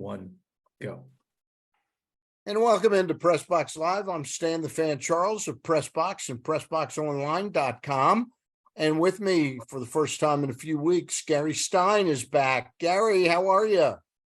one, go. And welcome into PressBox Live. I'm Stan the Fan Charles of PressBox and PressBoxOnline.com. And with me for the first time in a few weeks, Gary Stein is back. Gary, how are you?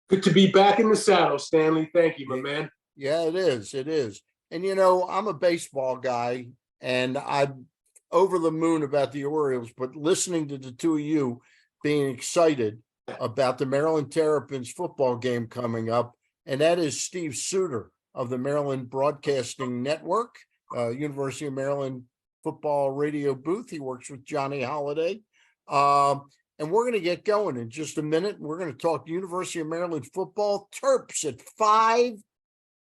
Good to be back in the saddle, Stanley. Thank you, my man. Yeah, it is. It is. And, you know, I'm a baseball guy, and I'm over the moon about the Orioles, but listening to the two of you being excited about the Maryland Terrapins football game coming up, and that is Steve Suter of the Maryland Broadcasting Network, University of Maryland football radio booth. He works with Johnny Holiday. And we're going to get going in just a minute. We're going to talk University of Maryland football. Terps at 5-0.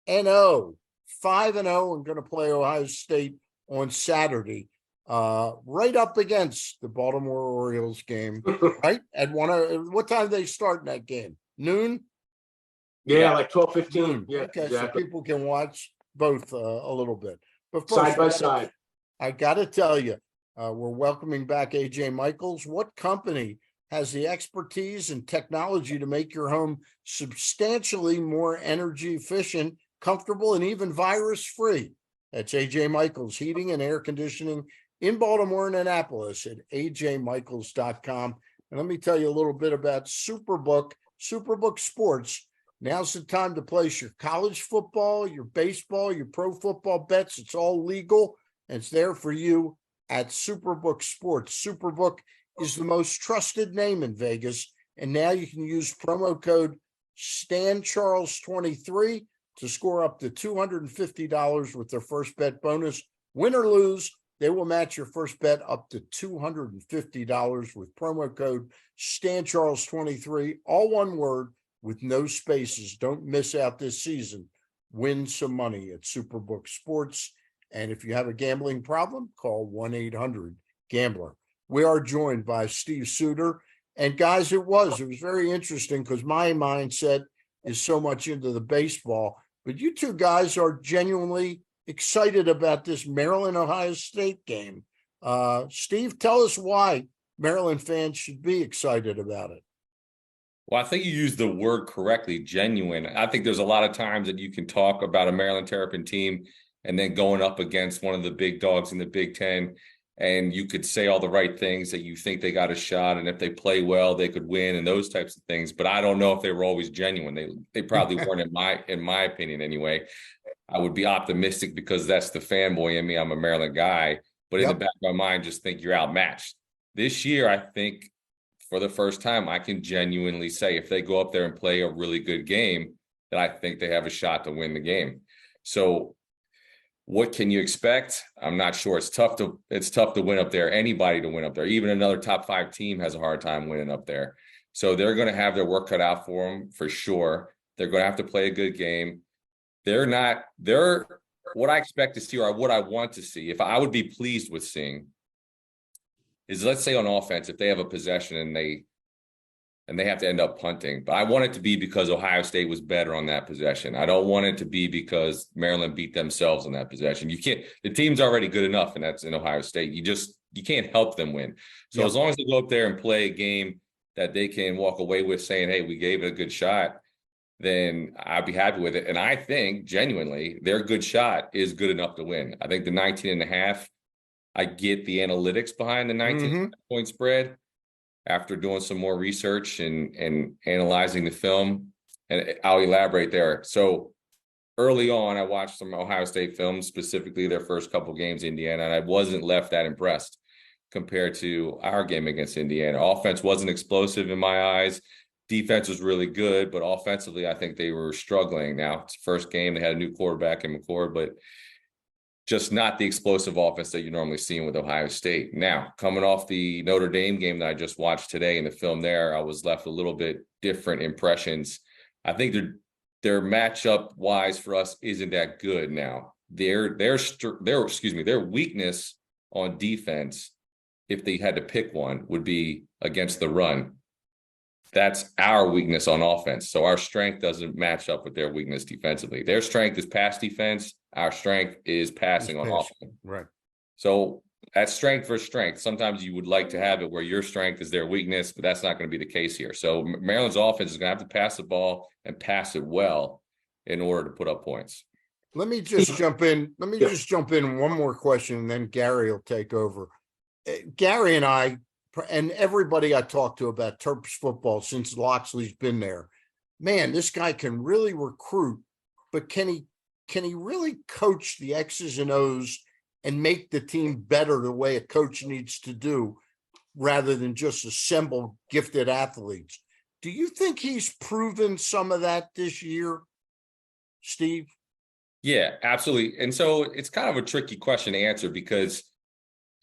5-0 and going to play Ohio State on Saturday. Right up against the Baltimore Orioles game, right? At what time do they start in that game? Noon? Yeah, like 12:15. Yeah, okay, exactly. So people can watch both a little bit. But first, side by side. I got to tell you, we're welcoming back AJ Michaels. What company has the expertise and technology to make your home substantially more energy efficient, comfortable, and even virus-free? That's AJ Michaels Heating and Air Conditioning in Baltimore and Annapolis at ajmichaels.com. And let me tell you a little bit about Superbook Sports. Now's the time to place your college football, your baseball, your pro football bets. It's all legal, and it's there for you at Superbook Sports. Superbook is the most trusted name in Vegas, and now you can use promo code StanCharles23 to score up to $250 with their first bet bonus. Win or lose, they will match your first bet up to $250 with promo code StanCharles23, all one word with no spaces. Don't miss out this season. Win some money at Superbook Sports. And if you have a gambling problem, call 1-800-GAMBLER. We are joined by Steve Suter. And guys, it was very interesting because my mindset is so much into the baseball. But you two guys are genuinely excited about this Maryland-Ohio State game. Steve, tell us why Maryland fans should be excited about it. Well, I think you used the word correctly, genuine. I think there's a lot of times that you can talk about a Maryland Terrapin team and then going up against one of the big dogs in the Big Ten, and you could say all the right things that you think they got a shot, and if they play well, they could win and those types of things. But I don't know if they were always genuine. They probably weren't in my opinion anyway. I would be optimistic because that's the fanboy in me. I'm a Maryland guy, but in the back of my mind, just think you're outmatched. This year, I think for the first time, I can genuinely say if they go up there and play a really good game, that I think they have a shot to win the game. So what can you expect? I'm not sure. It's tough to win up there. Anybody to win up there. Even another top 5 team has a hard time winning up there. So they're going to have their work cut out for them for sure. They're going to have to play a good game. They're what I expect to see or what I want to see, if I would be pleased with seeing, is let's say on offense, if they have a possession and they have to end up punting. But I want it to be because Ohio State was better on that possession. I don't want it to be because Maryland beat themselves on that possession. The team's already good enough, and that's in Ohio State. You can't help them win. So as long as they go up there and play a game that they can walk away with saying, hey, we gave it a good shot, then I'd be happy with it. And I think genuinely their good shot is good enough to win. I think the 19.5, I get the analytics behind the 19-point spread after doing some more research and analyzing the film. And I'll elaborate there. So early on, I watched some Ohio State films, specifically their first couple games, Indiana, and I wasn't left that impressed compared to our game against Indiana. Offense wasn't explosive in my eyes. Defense was really good, but offensively, I think they were struggling. Now, it's the first game. They had a new quarterback in McCord, but just not the explosive offense that you're normally seeing with Ohio State. Now, coming off the Notre Dame game that I just watched today in the film there, I was left a little bit different impressions. I think their matchup-wise for us isn't that good now. Their weakness on defense, if they had to pick one, would be against the run. That's our weakness on offense. So our strength doesn't match up with their weakness defensively. Their strength is pass defense. Our strength is passing on offense. Right. So That's strength for strength. Sometimes you would like to have it where your strength is their weakness, but that's not going to be the case here. So Maryland's offense is going to have to pass the ball and pass it well in order to put up points. Let me just jump in. Let me just jump in one more question, and then Gary will take over. Gary and I, and everybody I talked to about Terps football since Loxley's been there, man, this guy can really recruit, but can he really coach the X's and O's and make the team better the way a coach needs to do, rather than just assemble gifted athletes? Do you think he's proven some of that this year, Steve? Yeah, absolutely. And so it's kind of a tricky question to answer because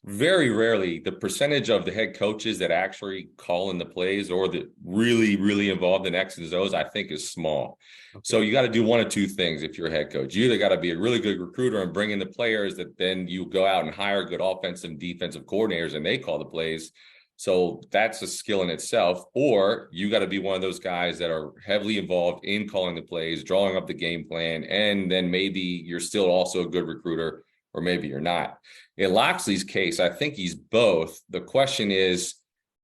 very rarely the percentage of the head coaches that actually call in the plays or that really, really involved in X's and O's, I think is small. Okay. So you got to do one of two things if you're a head coach. You either got to be a really good recruiter and bring in the players that then you go out and hire good offensive and defensive coordinators and they call the plays. So that's a skill in itself. Or you got to be one of those guys that are heavily involved in calling the plays, drawing up the game plan, and then maybe you're still also a good recruiter, or maybe you're not. In Loxley's case, I think he's both. The question is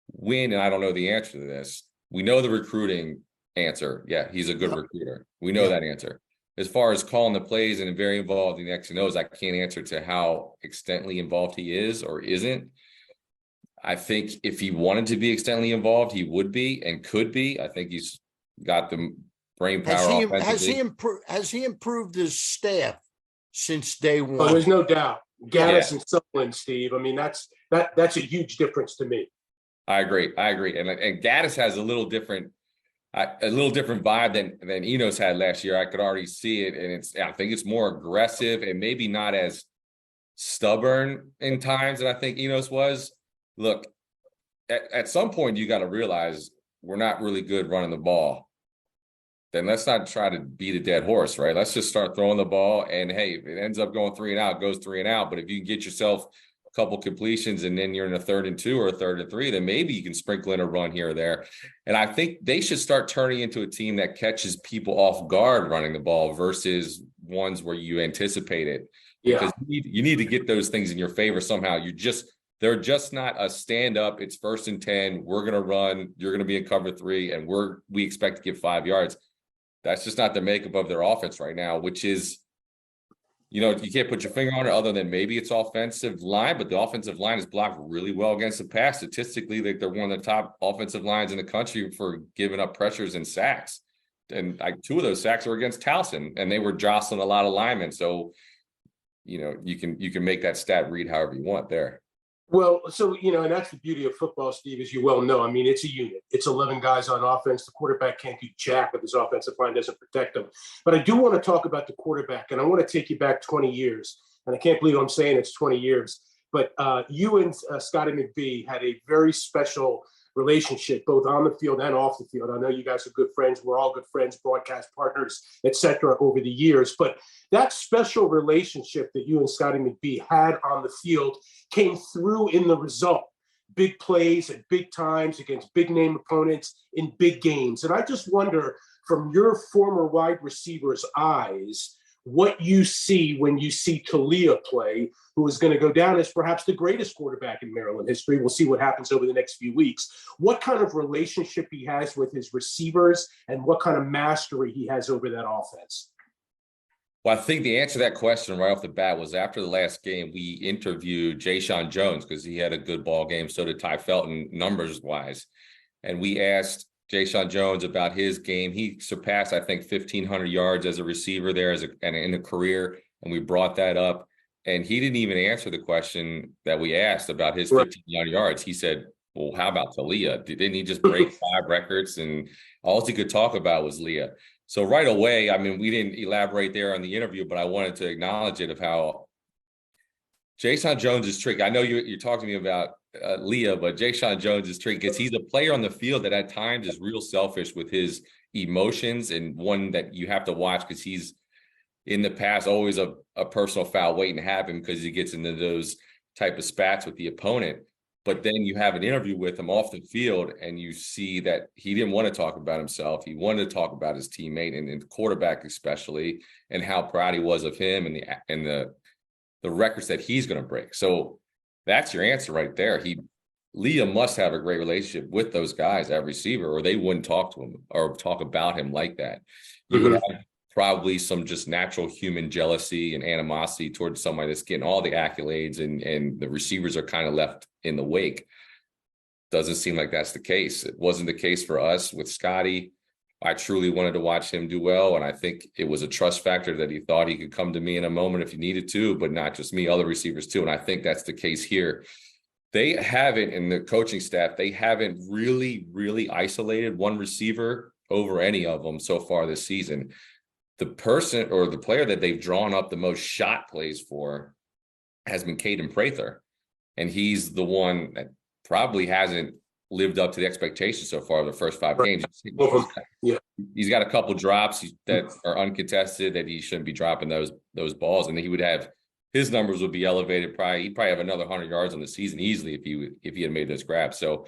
when, and I don't know the answer to this. We know the recruiting answer. Yeah, he's a good recruiter. We know that answer. As far as calling the plays and very involved in the X and O's, I can't answer to how extensively involved he is or isn't. I think if he wanted to be extensively involved, he would be and could be. I think he's got the brain power. Has he improved his staff since day one? Oh, there's no doubt. Gaddis and Sutherland, Steve. I mean, that's a huge difference to me. I agree. And Gaddis has a little different vibe than Enos had last year. I could already see it, and I think it's more aggressive and maybe not as stubborn in times that I think Enos was. Look, at some point you got to realize we're not really good running the ball. Then let's not try to beat a dead horse, right? Let's just start throwing the ball. And hey, if it ends up going 3 and out, it goes 3 and out. But if you can get yourself a couple completions and then you're in a 3rd and 2 or a 3rd and 3, then maybe you can sprinkle in a run here or there. And I think they should start turning into a team that catches people off guard running the ball versus ones where you anticipate it. Because you need to get those things in your favor somehow. They're just not a stand up. It's 1st and 10. We're going to run. You're going to be in cover 3, and we expect to get 5 yards. That's just not the makeup of their offense right now, which is, you can't put your finger on it other than maybe it's offensive line, but the offensive line is blocked really well against the pass. Statistically, they're one of the top offensive lines in the country for giving up pressures and sacks. And 2 of those sacks were against Towson, and they were jostling a lot of linemen. So, you can make that stat read however you want there. Well, so, and that's the beauty of football, Steve, as you well know. I mean, it's a unit. It's 11 guys on offense. The quarterback can't do jack if his offensive line doesn't protect him. But I do want to talk about the quarterback, and I want to take you back 20 years. And I can't believe I'm saying it's 20 years. But you and Scotty McBee had a very special relationship, both on the field and off the field. I know you guys are good friends. We're all good friends, broadcast partners, etc. over the years. But that special relationship that you and Scotty McBee had on the field came through in the result. Big plays at big times against big name opponents in big games. And I just wonder, from your former wide receiver's eyes, what you see when you see Talia play, who is going to go down as perhaps the greatest quarterback in Maryland history. We'll see what happens over the next few weeks. What kind of relationship he has with his receivers and what kind of mastery he has over that offense. Well, I think the answer to that question right off the bat was after the last game, we interviewed Jayshon Jones because he had a good ball game. So did Ty Felton, numbers wise. And we asked Jayshon Jones about his game. He surpassed, I think, 1,500 yards as a receiver there and in a career. And we brought that up. And he didn't even answer the question that we asked about his 1,500 yards. He said, well, how about Talia? Didn't he just break 5 records? And all he could talk about was Leah. So right away, I mean, we didn't elaborate there on the interview, but I wanted to acknowledge it of how Jayshon Jones is tricky. I know you're talking to me about Leah, but Jayshon Jones is tricky because he's a player on the field that at times is real selfish with his emotions, and one that you have to watch because he's in the past always a personal foul waiting to happen because he gets into those type of spats with the opponent. But then you have an interview with him off the field and you see that he didn't want to talk about himself. He wanted to talk about his teammate and the quarterback especially, and how proud he was of him and the records that he's going to break. So that's your answer right there. Leah must have a great relationship with those guys at receiver, or they wouldn't talk to him or talk about him like that. You would have probably some just natural human jealousy and animosity towards somebody that's getting all the accolades, and the receivers are kind of left in the wake. Doesn't seem like that's the case. It wasn't the case for us with Scotty. I truly wanted to watch him do well, and I think it was a trust factor that he thought he could come to me in a moment if he needed to, but not just me, other receivers too. And I think that's the case here. They haven't, in the coaching staff, they haven't really, really isolated one receiver over any of them so far this season. The person or the player that they've drawn up the most shot plays for has been Caden Prather. And he's the one that probably hasn't lived up to the expectations so far of the first 5 games. He's got a couple drops that are uncontested that he shouldn't be dropping those balls. And he would have, his numbers would be elevated. He'd probably have another 100 yards on the season easily if he had made those grabs. So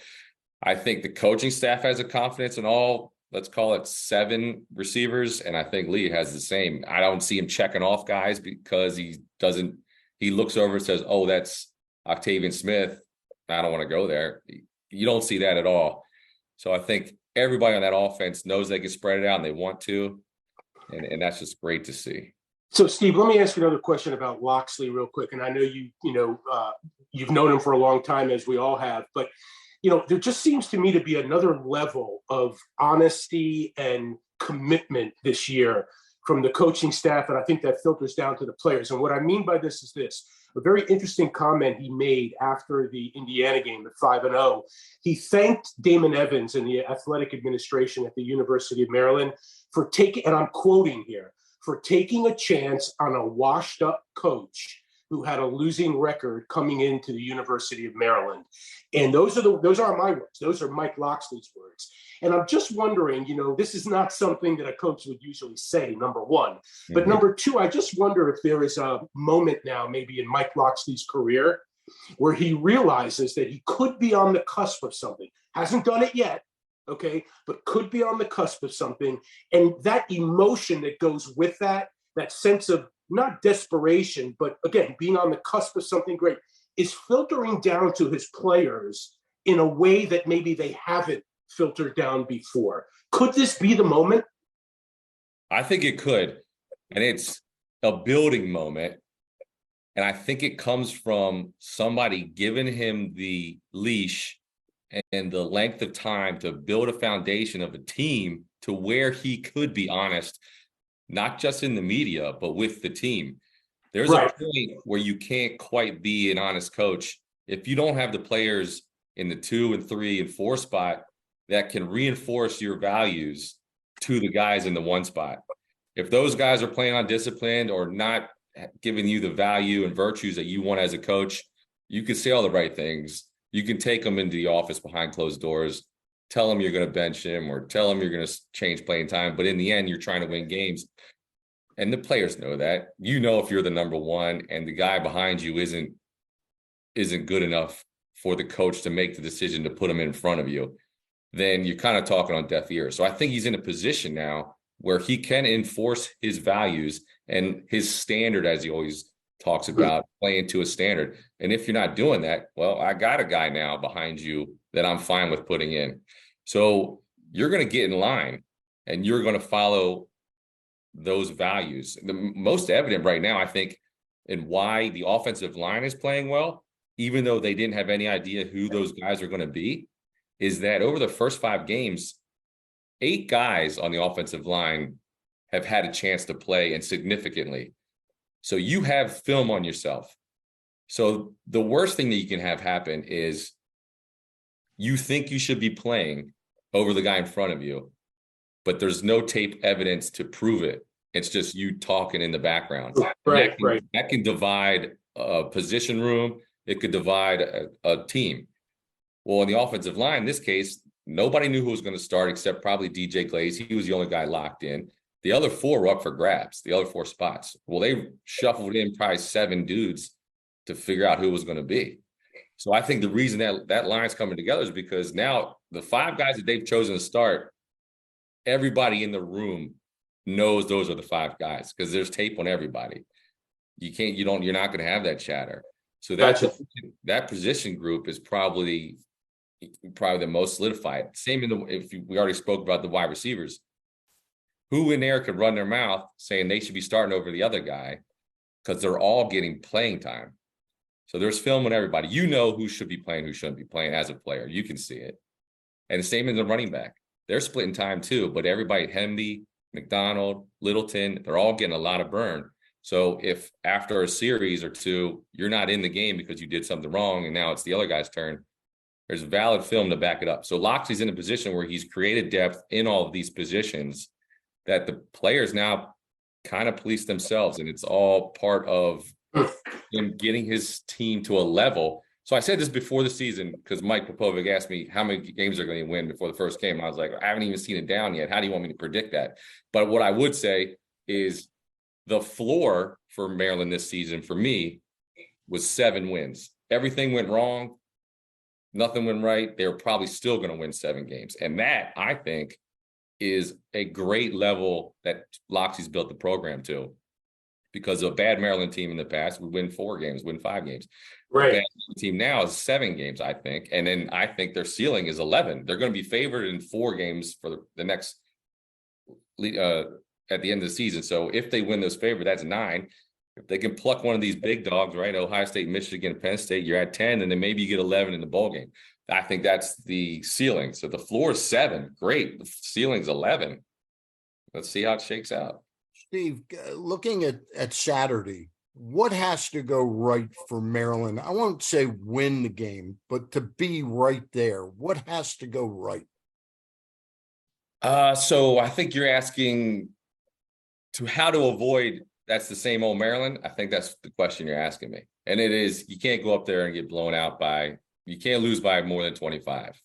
I think the coaching staff has a confidence in all, let's call it 7 receivers. And I think Lee has the same. I don't see him checking off guys because he looks over and says, oh, that's Octavian Smith. I don't want to go there. You don't see that at all. So I think everybody on that offense knows they can spread it out and they want to. And that's just great to see. So, Steve, let me ask you another question about Loxley real quick. And I know you've known him for a long time, as we all have. But, there just seems to me to be another level of honesty and commitment this year from the coaching staff. And I think that filters down to the players. And what I mean by this is this. A very interesting comment he made after the Indiana game at 5-0. He thanked Damon Evans and the athletic administration at the University of Maryland for taking, and I'm quoting here, for taking a chance on a washed up coach who had a losing record coming into the University of Maryland. And those are my words. Those are Mike Loxley's words. And I'm just wondering, this is not something that a coach would usually say, number one. But number two, I just wonder if there is a moment now, maybe in Mike Loxley's career, where he realizes that he could be on the cusp of something. Hasn't done it yet, okay, but could be on the cusp of something. And that emotion that goes with that sense of not desperation, but again, being on the cusp of something great, is filtering down to his players in a way that maybe they haven't filtered down before. Could this be the moment? I think it could. And it's a building moment. And I think it comes from somebody giving him the leash and the length of time to build a foundation of a team to where he could be honest, not just in the media, but with the team. There's a point where you can't quite be an honest coach if you don't have the players in the 2 and 3 and 4 spot that can reinforce your values to the guys in the 1 spot. If those guys are playing undisciplined or not giving you the value and virtues that you want as a coach, you can say all the right things. You can take them into the office behind closed doors, tell them you're going to bench him or tell them you're going to change playing time. But in the end, you're trying to win games. And the players know that. If you're the number 1 and the guy behind you isn't good enough for the coach to make the decision to put him in front of you, then you're kind of talking on deaf ears. So I think he's in a position now where he can enforce his values and his standard, as he always talks about, playing to a standard. And if you're not doing that, well, I got a guy now behind you that I'm fine with putting in. So you're going to get in line and you're going to follow those values. The most evident right now, I think, in why the offensive line is playing well, even though they didn't have any idea who those guys are going to be, is that over the first 5 games, 8 guys on the offensive line have had a chance to play, and significantly. So you have film on yourself. So the worst thing that you can have happen is you think you should be playing over the guy in front of you, but there's no tape evidence to prove it. It's just you talking in the background. That can divide a position room. It could divide a team. Well, in the offensive line, in this case, nobody knew who was going to start except probably DJ Glaze. He was the only guy locked in. The other 4 were up for grabs, the other 4 spots. Well, they shuffled in probably 7 dudes to figure out who it was going to be. So I think the reason that line's coming together is because now the 5 guys that they've chosen to start, everybody in the room knows those are the 5 guys because there's tape on everybody. You're not going to have that chatter. So Gotcha. that position group is probably the most solidified. Same we already spoke about the wide receivers. Who in there could run their mouth saying they should be starting over the other guy because they're all getting playing time. So there's film on everybody. You know who should be playing, who shouldn't be playing as a player. You can see it. And the same as the running back. They're splitting time too, but everybody, Hendy, McDonald, Littleton, they're all getting a lot of burn. So if after a series or two, you're not in the game because you did something wrong and now it's the other guy's turn, there's valid film to back it up. So Loxley's in a position where he's created depth in all of these positions that the players now kind of police themselves, and it's all part of him getting his team to a level. So I said this before the season because Mike Popovic asked me how many games they're going to win before the first game. And I was like, I haven't even seen it down yet. How do you want me to predict that? But what I would say is the floor for Maryland this season for me was 7 wins. Everything went wrong. Nothing went right. They were probably still going to win 7 games. And that, I think, is a great level that Loxley's built the program to, because a bad Maryland team in the past would win 4 games, win 5 games. Right. The bad team now is 7 games, I think. And then I think their ceiling is 11. They're going to be favored in 4 games for the next at the end of the season. So if they win those favor, that's 9. If they can pluck one of these big dogs, right? Ohio State, Michigan, Penn State, you're at 10, and then maybe you get 11 in the bowl game. I think that's the ceiling. So the floor is 7. Great. The ceiling's 11. Let's see how it shakes out. Steve, looking at Saturday, what has to go right for Maryland? I won't say win the game, but to be right there, what has to go right? So I think you're asking to how to avoid that's the same old Maryland. I think that's the question you're asking me. And it is, you can't go up there and get blown out you can't lose by more than 25.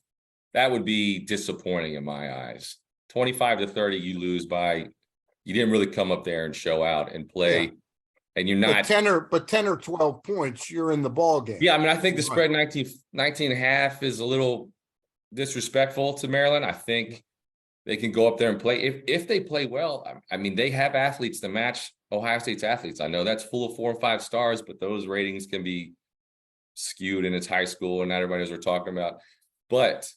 That would be disappointing in my eyes. 25-30, you lose by, you didn't really come up there and show out and play. Yeah. And you're not 10 or 12 points, you're in the ball game. Yeah, I mean, I think the spread 19 and a half is a little disrespectful to Maryland. I think they can go up there and play. If they play well, I mean, they have athletes to match Ohio State's athletes. I know that's full of 4 and 5 stars, but those ratings can be skewed and it's high school and not everybody knows what we're talking about. But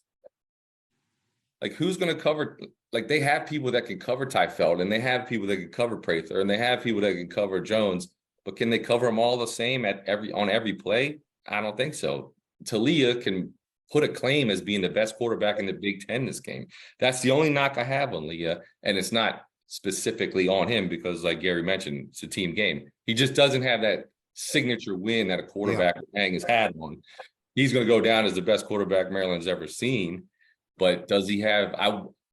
like, who's going to cover? Like, they have people that can cover Tyfeld, and they have people that can cover Prather, and they have people that can cover Jones. But can they cover them all the same on every play? I don't think so. Talia can put a claim as being the best quarterback in the Big Ten this game. That's the only knock I have on Leah, and it's not specifically on him because, like Gary mentioned, it's a team game. He just doesn't have that signature win that a quarterback would hang his hat on. He's going to go down as the best quarterback Maryland's ever seen. But does he have?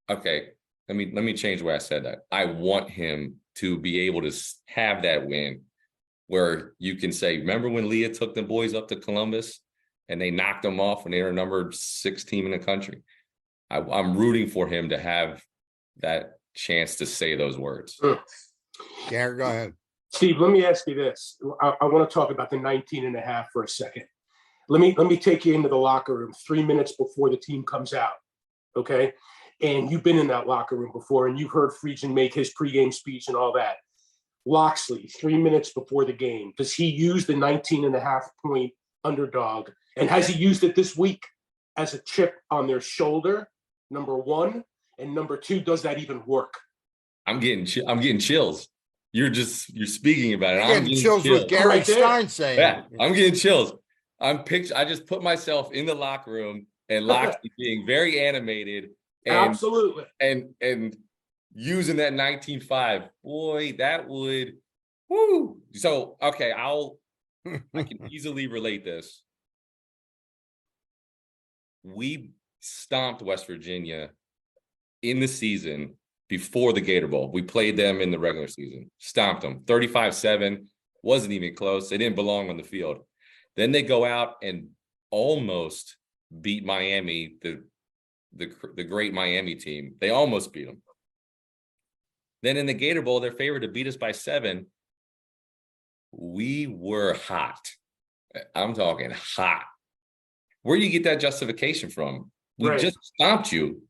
Okay, let me change the way I said that. I want him to be able to have that win where you can say, remember when Leah took the boys up to Columbus and they knocked them off when they were number 6 team in the country? I'm rooting for him to have that chance to say those words. Gary, go ahead. Steve, let me ask you this. I want to talk about the 19 and a half for a second. Let me take you into the locker room 3 minutes before the team comes out. Okay. And you've been in that locker room before, and you've heard Friedgen make his pregame speech and all that. Loxley, 3 minutes before the game, does he use the 19 and a half point underdog? And has he used it this week as a chip on their shoulder? Number 1. And number 2, does that even work? I'm getting chills. You're speaking about it. I'm getting chills with Gary Stein saying. Yeah, I'm getting chills. I just put myself in the locker room and Loxley being very animated. And, absolutely. And using that 19.5, boy, that would, woo. So, okay, I can easily relate this. We stomped West Virginia in the season before the Gator Bowl. We played them in the regular season, stomped them 35-7, wasn't even close. They didn't belong on the field. Then they go out and almost beat Miami, the great Miami team. They almost beat them. Then in the Gator Bowl, they're favored to beat us by 7. We were hot. I'm talking hot. Where do you get that justification from? We just stomped you.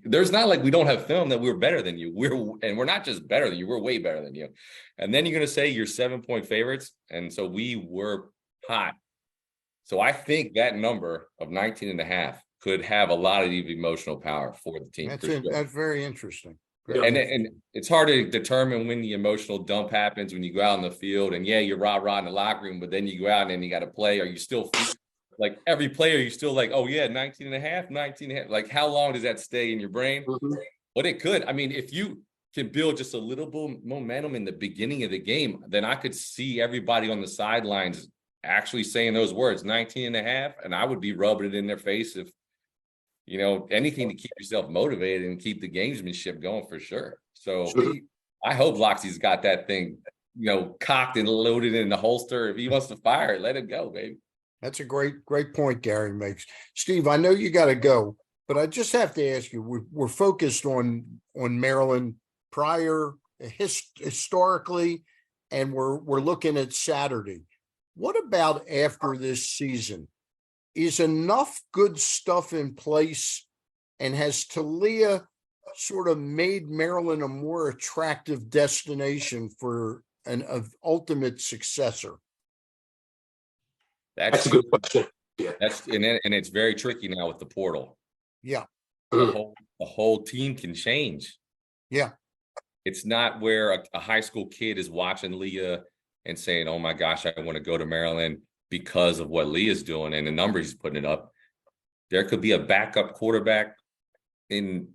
There's not like we don't have film that we're better than you. We're not just better than you. We're way better than you. And then you're going to say you're 7-point favorites. And so we were hot. So I think that number of 19.5 could have a lot of emotional power for the team. That's For sure. That's very interesting. And it's hard to determine when the emotional dump happens when you go out in the field and you're rah-rah in the locker room, but then you go out and then you got to play. Are you still like every player, you still like, oh yeah, 19.5. Like how long does that stay in your brain? Mhm. But it could. I mean, if you can build just a little bit momentum in the beginning of the game, then I could see everybody on the sidelines actually saying those words, 19.5, and I would be rubbing it in their face if, anything to keep yourself motivated and keep the gamesmanship going for sure. So I hope Loxley's got that thing, cocked and loaded in the holster. If he wants to fire it, let it go, baby. That's a great point Gary makes. Steve, I know you got to go, but I just have to ask you, we're focused on Maryland prior historically, and we're looking at Saturday. What about after this season? Is enough good stuff in place, and has Talia sort of made Maryland a more attractive destination for an ultimate successor? That's a good question. Yeah. And it's very tricky now with the portal. Yeah. The whole team can change. Yeah. It's not where a high school kid is watching Leah and saying, oh my gosh, I want to go to Maryland because of what Leah's doing and the numbers he's putting it up. There could be a backup quarterback in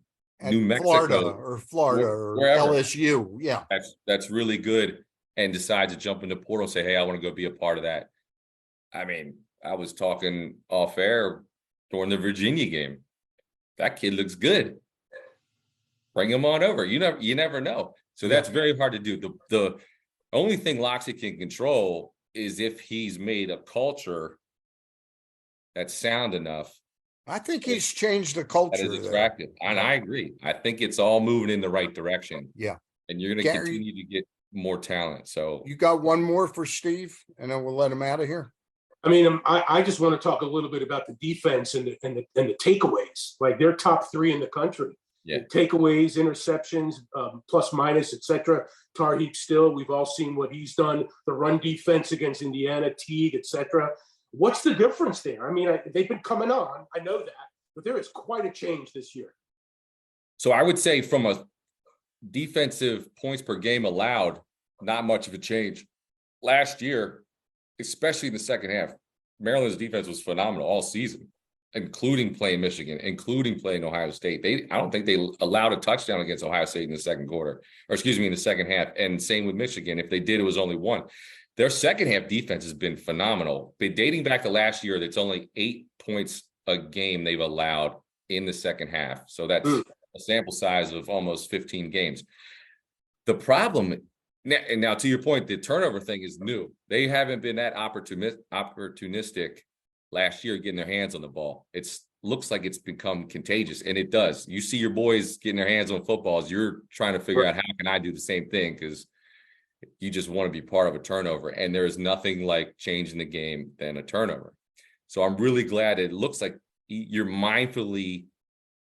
New Mexico Florida or wherever. LSU. Yeah. That's really good, and decides to jump in the portal and say, hey, I want to go be a part of that. I mean, I was talking off air during the Virginia game. That kid looks good. Bring him on over. You never know. So that's very hard to do. The only thing Loxley can control is if he's made a culture that's sound enough. I think he's changed the culture. That is attractive. And I agree. I think it's all moving in the right direction. Yeah. And you're going to continue to get more talent. So you got one more for Steve, and then we'll let him out of here. I mean, I just want to talk a little bit about the defense and the takeaways. Like they're top 3 in the country. Yeah. Takeaways, interceptions, plus minus, etc. Tarheeb Still, we've all seen what he's done. The run defense against Indiana, Teague, etc. What's the difference there? I mean, they've been coming on. I know that, but there is quite a change this year. So I would say from a defensive points per game allowed, not much of a change. Last year, especially in the second half, Maryland's defense was phenomenal all season, including playing Michigan, including playing Ohio State. I don't think they allowed a touchdown against Ohio State in the second quarter, in the second half. And same with Michigan. If they did, it was only one. Their second half defense has been phenomenal. But dating back to last year, that's only 8 points a game they've allowed in the second half. So that's a sample size of almost 15 games. The problem, and now to your point, the turnover thing is new. They haven't been that opportunistic last year getting their hands on the ball. Looks like it's become contagious, and it does. You see your boys getting their hands on footballs, you're trying to figure out how can I do the same thing, because you just want to be part of a turnover, and there is nothing like changing the game than a turnover. So I'm really glad it looks like you're mindfully.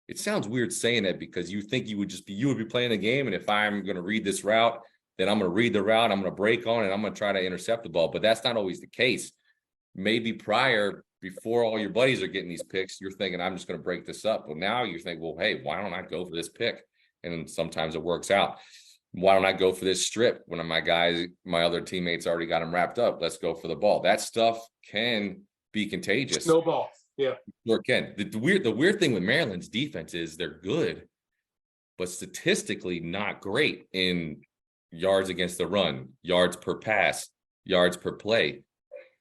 It sounds weird saying that because you think you would be playing a game, and if I'm going to read this route, then I'm going to read the route, I'm going to break on, and I'm going to try to intercept the ball. But that's not always the case. Maybe before all your buddies are getting these picks, you're thinking, I'm just going to break this up. Well, now you think, well, hey, why don't I go for this pick? And sometimes it works out. Why don't I go for this strip when my other teammates already got them wrapped up? Let's go for the ball. That stuff can be contagious. Snowball. Yeah. Sure can. The weird thing with Maryland's defense is they're good, but statistically not great in yards against the run, yards per pass, yards per play.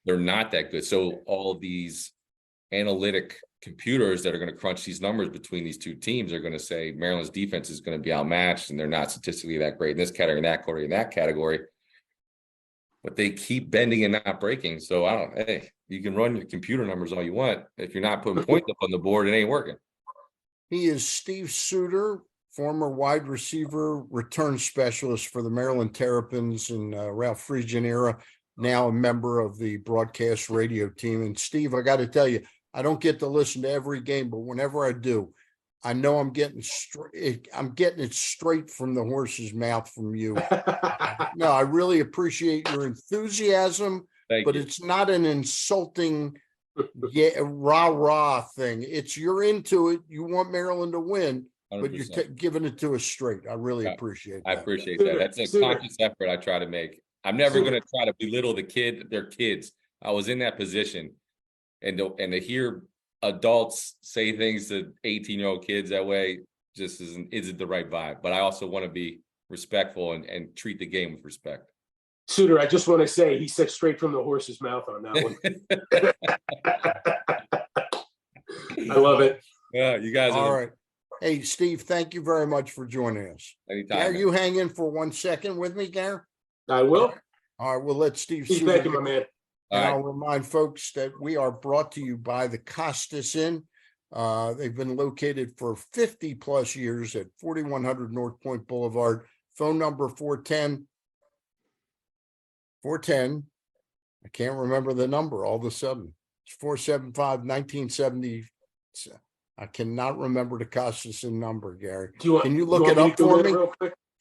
They're not that good. So all of these analytic computers that are going to crunch these numbers between these two teams are going to say Maryland's defense is going to be outmatched, and they're not statistically that great in this category, in that category, in that category. But they keep bending and not breaking. So hey, you can run your computer numbers all you want. If you're not putting points up on the board, it ain't working. He is Steve Suter, former wide receiver return specialist for the Maryland Terrapins in Ralph Friedgen era, now a member of the broadcast radio team. And Steve, I got to tell you, I don't get to listen to every game, but whenever I do, I know I'm getting it straight from the horse's mouth from you. No, I really appreciate your enthusiasm, but it's not an insulting yeah, rah thing. You're into it. You want Maryland to win, but you're 100%. giving it to us straight. I really Yeah, appreciate I that. appreciate Suter, that. That's a Suter. conscious effort I try to make. I'm never Suter. going to try to belittle their kids. I was in that position, and to hear adults say things to 18-year-old kids that way just isn't the right vibe. But I also want to be respectful and treat the game with respect. Suter, I just want to say he said straight from the horse's mouth on that one. I love it. Yeah, you guys All are right. Hey, Steve, thank you very much for joining us. anytime. Gary, Man. you hang in for 1 second with me, Gary? I will. All right, we'll let Steve Steve, Suter thank you, my man. And All right. I'll remind folks that we are brought to you by the Costas Inn. They've been located for 50 plus years at 4100 North Point Boulevard. Phone number 410. I can't remember the number all of a sudden. It's 475-1970. I cannot remember the Costas Inn number, Gary. Can you look it up for me?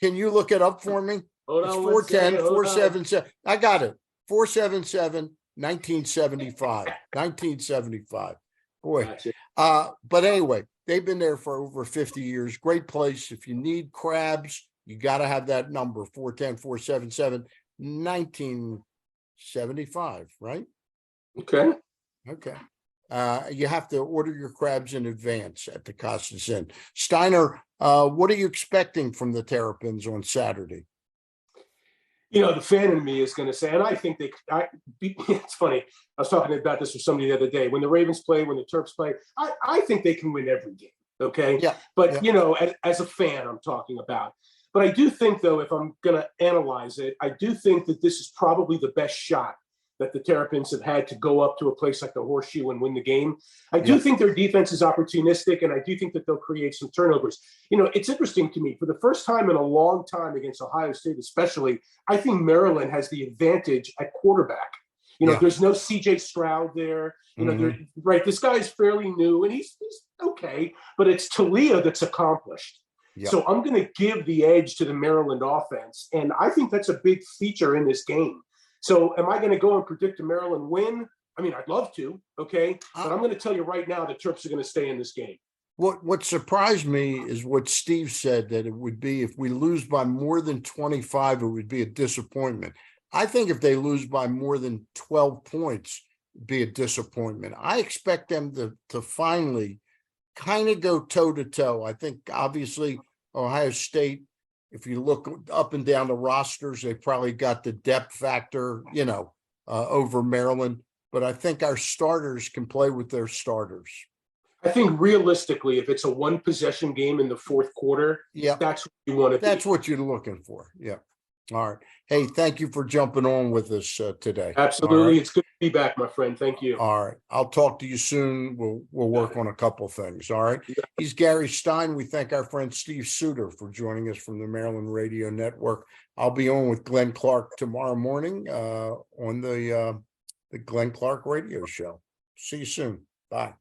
Can you look it up for me? Hold It's on, 410, 477. I got it. 477-1975. 1975. Boy. Gotcha. But anyway, they've been there for over 50 years. Great place. If you need crabs, you got to have that number, 410-477-1975, right? Okay. Okay. You have to order your crabs in advance at the Costas Inn. Steiner, what are you expecting from the Terrapins on Saturday? You know, the fan in me is going to say, and I think it's funny. I was talking about this with somebody the other day. When the Ravens play, when the Terps play, I think they can win every game. Okay. Yeah. But, yeah. you know, as a fan, I'm talking about. But I do think, though, if I'm going to analyze it, I do think that this is probably the best shot that the Terrapins have had to go up to a place like the Horseshoe and win the game. I do think their defense is opportunistic, and I do think that they'll create some turnovers. You know, it's interesting to me. For the first time in a long time against Ohio State especially, I think Maryland has the advantage at quarterback. You know, there's no C.J. Stroud there. You know, right, this guy is fairly new, and he's okay, but it's Talia that's accomplished. Yep. So I'm going to give the edge to the Maryland offense, and I think that's a big feature in this game. So am I going to go and predict a Maryland win? I mean, I'd love to, okay? But I'm going to tell you right now the Terps are going to stay in this game. What surprised me is what Steve said, that it would be, if we lose by more than 25, it would be a disappointment. I think if they lose by more than 12 points, it'd be a disappointment. I expect them to finally kind of go toe-to-toe. I think, obviously, Ohio State, if you look up and down the rosters, they probably got the depth factor, you know, over Maryland. But I think our starters can play with their starters. I think realistically, if it's a one-possession game in the fourth quarter, that's what you want to do. That's what you're looking for. Yeah. All right. Hey, thank you for jumping on with us today. Absolutely. Right. It's good to be back, my friend. Thank you. All right. I'll talk to you soon. We'll work on a couple things. All right. He's Gary Stein. We thank our friend Steve Suter for joining us from the Maryland Radio Network. I'll be on with Glenn Clark tomorrow morning on the Glenn Clark Radio Show. See you soon. Bye.